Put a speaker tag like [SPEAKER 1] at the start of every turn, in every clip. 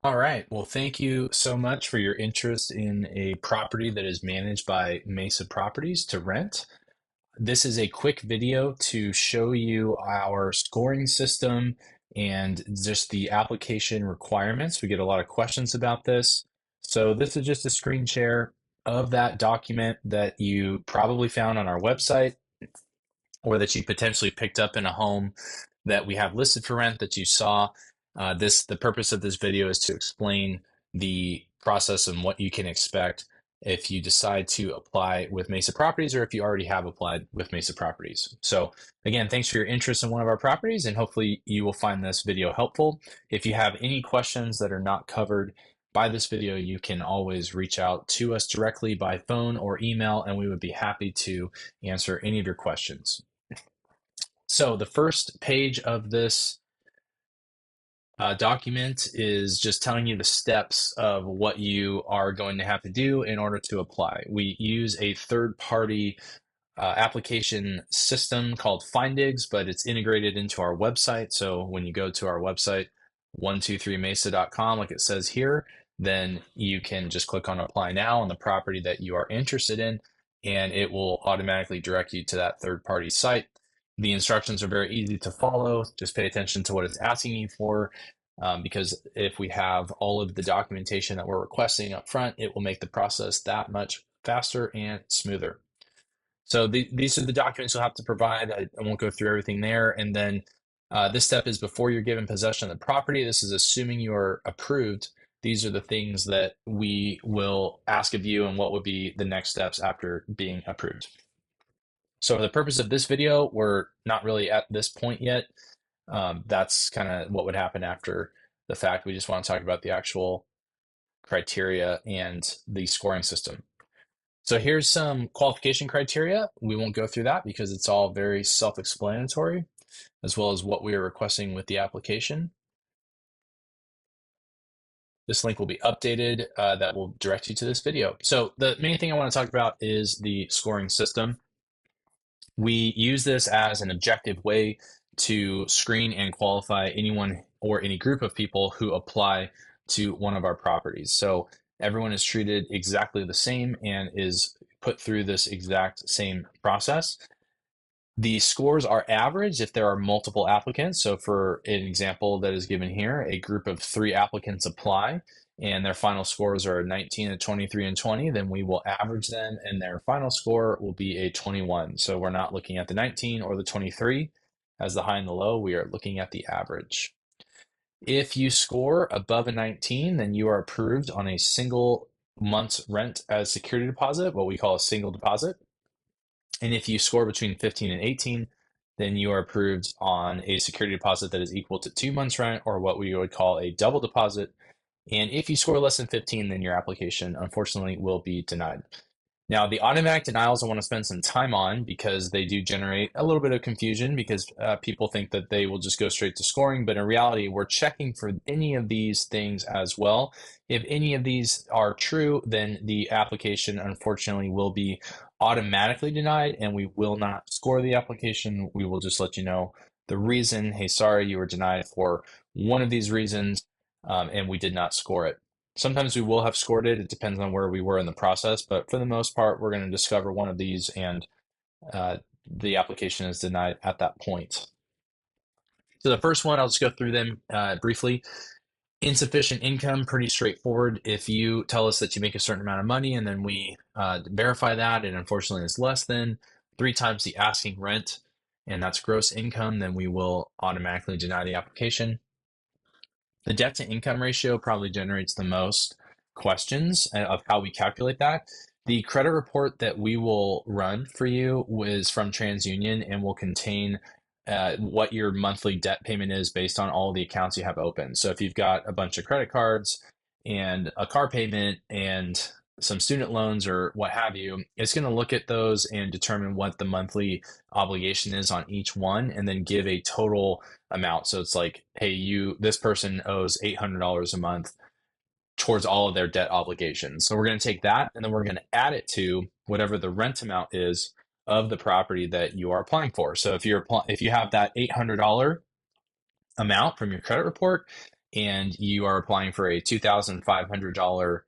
[SPEAKER 1] All right. Well, thank you so much for your interest in a property that is managed by Mesa Properties to rent. This is a quick video to show you our scoring system and just the application requirements. We get a lot of questions about this. So this is just a screen share of that document that you probably found on our website or that you potentially picked up in a home that we have listed for rent that you saw. The purpose of this video is to explain the process and what you can expect if you decide to apply with Mesa Properties or if you already have applied with Mesa Properties. So again, thanks for your interest in one of our properties, and hopefully you will find this video helpful. If you have any questions that are not covered by this video, you can always reach out to us directly by phone or email, and we would be happy to answer any of your questions. So the first page of this document is just telling you the steps of what you are going to have to do in order to apply. We use a third-party application system called Findigs, but it's integrated into our website. So when you go to our website, 123mesa.com, like it says here, then you can just click on Apply Now on the property that you are interested in, and it will automatically direct you to that third-party site. The instructions are very easy to follow. Just pay attention to what it's asking you for, because if we have all of the documentation that we're requesting up front, it will make the process that much faster and smoother. So these are the documents you'll have to provide. I won't go through everything there. And then this step is before you're given possession of the property. This is assuming you're approved. These are the things that we will ask of you and what would be the next steps after being approved. So for the purpose of this video, we're not really at this point yet. That's kind of what would happen after the fact. We just want to talk about the actual criteria and the scoring system. So here's some qualification criteria. We won't go through that because it's all very self-explanatory, as well as what we are requesting with the application. This link will be updated. That will direct you to this video. So the main thing I want to talk about is the scoring system. We use this as an objective way to screen and qualify anyone or any group of people who apply to one of our properties. So everyone is treated exactly the same and is put through this exact same process. The scores are averaged if there are multiple applicants. So for an example that is given here, a group of 3 applicants apply and their final scores are 19, a 23, and 20, then we will average them and their final score will be a 21. So we're not looking at the 19 or the 23 as the high and the low, we are looking at the average. If you score above a 19, then you are approved on a single month's rent as security deposit, what we call a single deposit. And if you score between 15 and 18, then you are approved on a security deposit that is equal to 2 months' rent, or what we would call a double deposit. And if you score less than 15, then your application, unfortunately, will be denied. Now, the automatic denials I want to spend some time on because they do generate a little bit of confusion because people think that they will just go straight to scoring. But in reality, we're checking for any of these things as well. If any of these are true, then the application, unfortunately, will be automatically denied and we will not score the application. We will just let you know the reason. Hey, sorry, you were denied for one of these reasons and we did not score it. Sometimes we will have scored it. It depends on where we were in the process, but for the most part, we're going to discover one of these and the application is denied at that point. So the first one, I'll just go through them briefly. Insufficient income, pretty straightforward. If you tell us that you make a certain amount of money and then we verify that and unfortunately it's less than 3 times the asking rent, and that's gross income, then we will automatically deny the application. The debt to income ratio probably generates the most questions of how we calculate that. The credit report that we will run for you is from TransUnion and will contain what your monthly debt payment is based on all the accounts you have open. So if you've got a bunch of credit cards and a car payment and some student loans or what have you, it's going to look at those and determine what the monthly obligation is on each one and then give a total amount. So it's like, hey, this person owes $800 a month towards all of their debt obligations. So we're going to take that and then we're going to add it to whatever the rent amount is of the property that you are applying for. So if you have that $800 amount from your credit report, and you are applying for a $2,500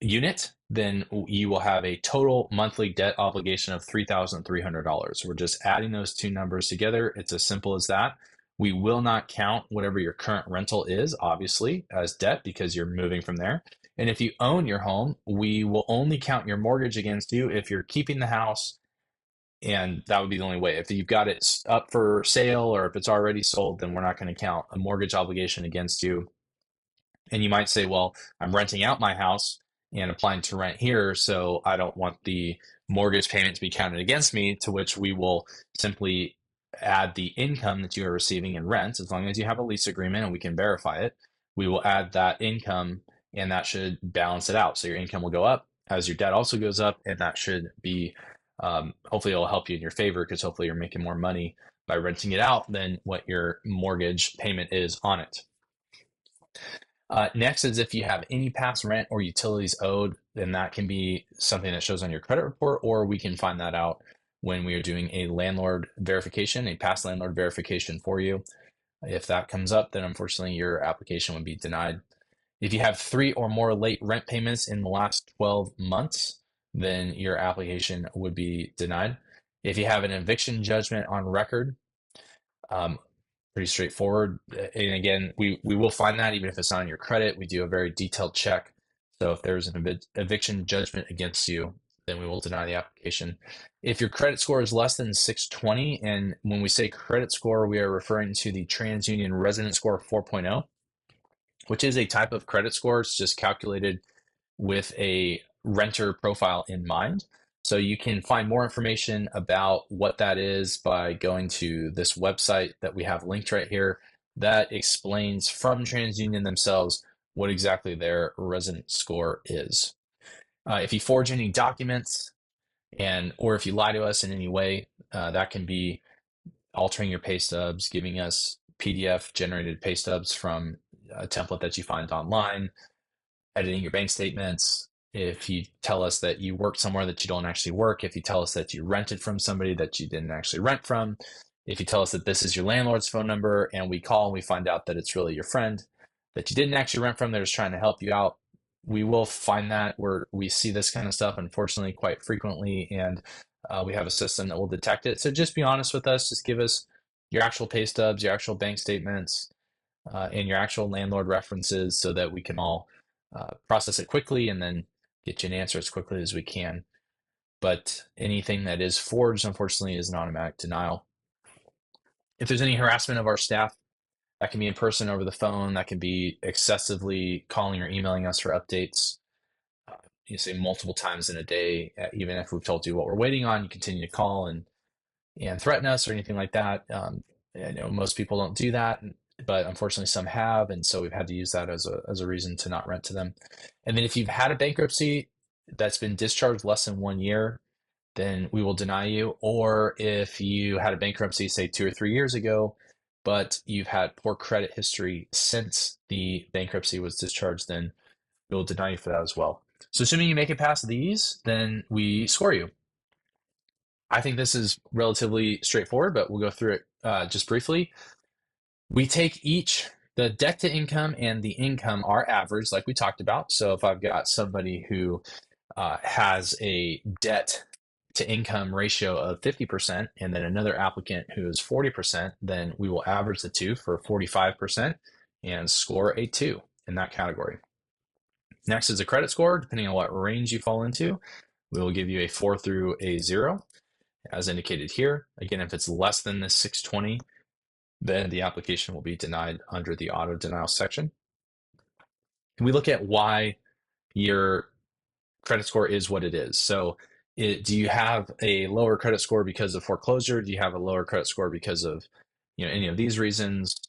[SPEAKER 1] unit, then you will have a total monthly debt obligation of $3,300. We're just adding those two numbers together. It's as simple as that. We will not count whatever your current rental is, obviously, as debt because you're moving from there. And if you own your home, we will only count your mortgage against you if you're keeping the house, and that would be the only way. If you've got it up for sale or if it's already sold, then we're not going to count a mortgage obligation against you. And you might say, well, I'm renting out my house and applying to rent here, so I don't want the mortgage payment to be counted against me, to which we will simply add the income that you are receiving in rent. As long as you have a lease agreement and we can verify it, we will add that income and that should balance it out. So your income will go up as your debt also goes up, and that should be, hopefully it'll help you in your favor because hopefully you're making more money by renting it out than what your mortgage payment is on it. Next is if you have any past rent or utilities owed, then that can be something that shows on your credit report, or we can find that out when we are doing a landlord verification, a past landlord verification for you. If that comes up, then unfortunately your application would be denied. If you have 3 or more late rent payments in the last 12 months, then your application would be denied. If you have an eviction judgment on record, um, pretty straightforward. And again, we will find that even if it's not on your credit. We do a very detailed check. So if there's an eviction judgment against you, then we will deny the application. If your credit score is less than 620, and when we say credit score, we are referring to the TransUnion Resident Score 4.0, which is a type of credit score. It's just calculated with a renter profile in mind. So you can find more information about what that is by going to this website that we have linked right here that explains from TransUnion themselves what exactly their resident score is. If you forge any documents or if you lie to us in any way, that can be altering your pay stubs, giving us PDF generated pay stubs from a template that you find online, editing your bank statements. If you tell us that you worked somewhere that you don't actually work, if you tell us that you rented from somebody that you didn't actually rent from, if you tell us that this is your landlord's phone number and we call and we find out that it's really your friend that you didn't actually rent from, they're just trying to help you out, we will find that. We see this kind of stuff, unfortunately, quite frequently, and we have a system that will detect it. So just be honest with us. Just give us your actual pay stubs, your actual bank statements, and your actual landlord references so that we can all process it quickly and then get you an answer as quickly as we can. But anything that is forged, unfortunately, is an automatic denial. If there's any harassment of our staff, that can be in person, over the phone, that can be excessively calling or emailing us for updates. You say multiple times in a day, even if we've told you what we're waiting on, you continue to call and threaten us or anything like that. I know most people don't do that, but unfortunately some have, and so we've had to use that as a reason to not rent to them. And then if you've had a bankruptcy that's been discharged less than 1 year, then we will deny you. Or if you had a bankruptcy, say 2 or 3 years ago, but you've had poor credit history since the bankruptcy was discharged, then we will deny you for that as well. So assuming you make it past these, then we score you. I think this is relatively straightforward, but we'll go through it just briefly. We take the debt to income and the income are average, like we talked about. So if I've got somebody who has a debt to income ratio of 50% and then another applicant who is 40%, then we will average the two for 45% and score a 2 in that category. Next is a credit score. Depending on what range you fall into, we will give you a 4 through a 0, as indicated here. Again, if it's less than the 620, then the application will be denied under the auto denial section. And we look at why your credit score is what it is. So do you have a lower credit score because of foreclosure? Do you have a lower credit score because of any of these reasons?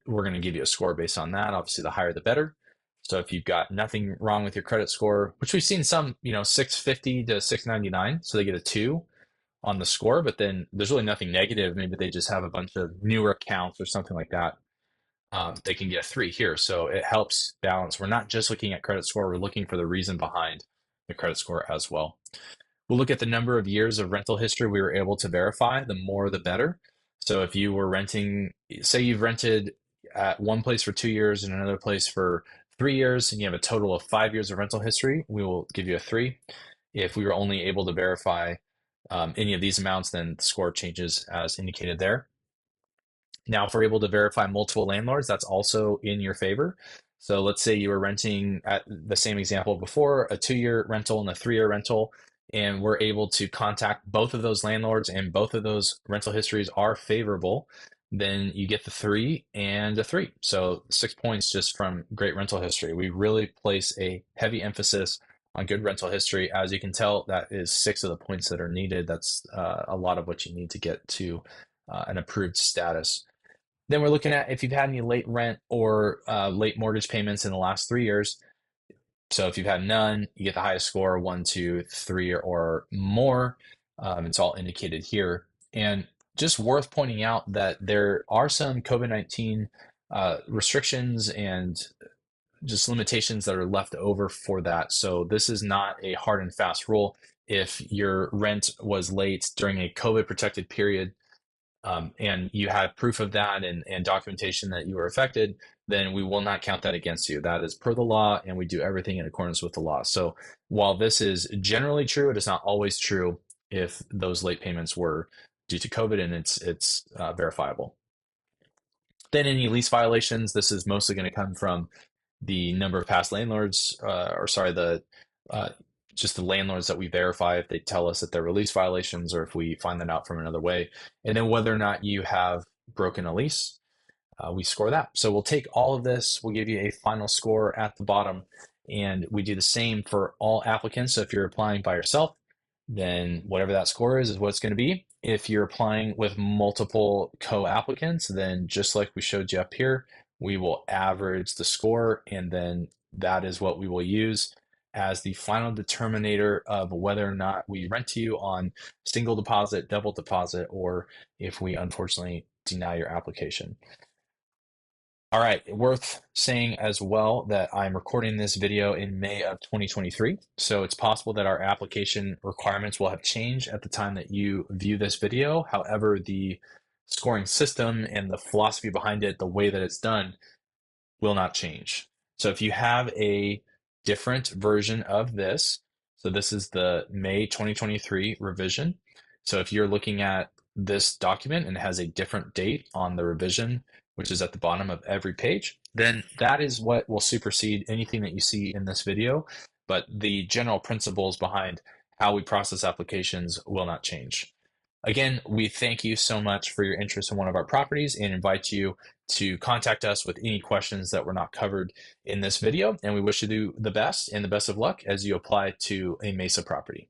[SPEAKER 1] We're going to give you a score based on that. Obviously, the higher the better. So if you've got nothing wrong with your credit score, which we've seen some, 650 to 699, so they get a 2 on the score, but then there's really nothing negative. Maybe they just have a bunch of newer accounts or something like that. They can get a 3 here. So it helps balance. We're not just looking at credit score, we're looking for the reason behind the credit score as well. We'll look at the number of years of rental history we were able to verify. The more, the better. So if you were renting, say you've rented at one place for 2 years and another place for 3 years, and you have a total of 5 years of rental history, we will give you a 3. If we were only able to verify any of these amounts, then the score changes as indicated there. Now, if we're able to verify multiple landlords, that's also in your favor. So let's say you were renting at the same example before, a 2-year rental and a 3-year rental, and we're able to contact both of those landlords and both of those rental histories are favorable, then you get the 3 and a 3. So 6 points just from great rental history. We really place a heavy emphasis on good rental history. As you can tell, that is 6 of the points that are needed. That's a lot of what you need to get to an approved status. Then we're looking at if you've had any late rent or late mortgage payments in the last 3 years. So if you've had none, you get the highest score, 1, 2, 3, or more. It's all indicated here. And just worth pointing out that there are some COVID-19 restrictions and just limitations that are left over for that. So this is not a hard and fast rule. If your rent was late during a COVID protected period, and you have proof of that and documentation that you were affected, then we will not count that against you. That is per the law, and we do everything in accordance with the law. So while this is generally true, it is not always true if those late payments were due to COVID, and it's verifiable. Then any lease violations, this is mostly going to come from the number of past landlords, uh, just the landlords that we verify if they tell us that they're lease violations or if we find that out from another way. And then whether or not you have broken a lease, we score that. So we'll take all of this, we'll give you a final score at the bottom, and we do the same for all applicants. So if you're applying by yourself, then whatever that score is what it's going to be. If you're applying with multiple co-applicants, then just like we showed you up here, we will average the score, and then that is what we will use as the final determinator of whether or not we rent to you on single deposit, double deposit, or if we unfortunately deny your application. All right, worth saying as well that I'm recording this video in May of 2023. So it's possible that our application requirements will have changed at the time that you view this video. However, the scoring system and the philosophy behind it, the way that it's done, will not change. So if you have a different version of this, so this is the May 2023 revision. So if you're looking at this document and it has a different date on the revision, which is at the bottom of every page, then that is what will supersede anything that you see in this video. But the general principles behind how we process applications will not change. Again, we thank you so much for your interest in one of our properties and invite you to contact us with any questions that were not covered in this video. And we wish you the best and the best of luck as you apply to a Mesa property.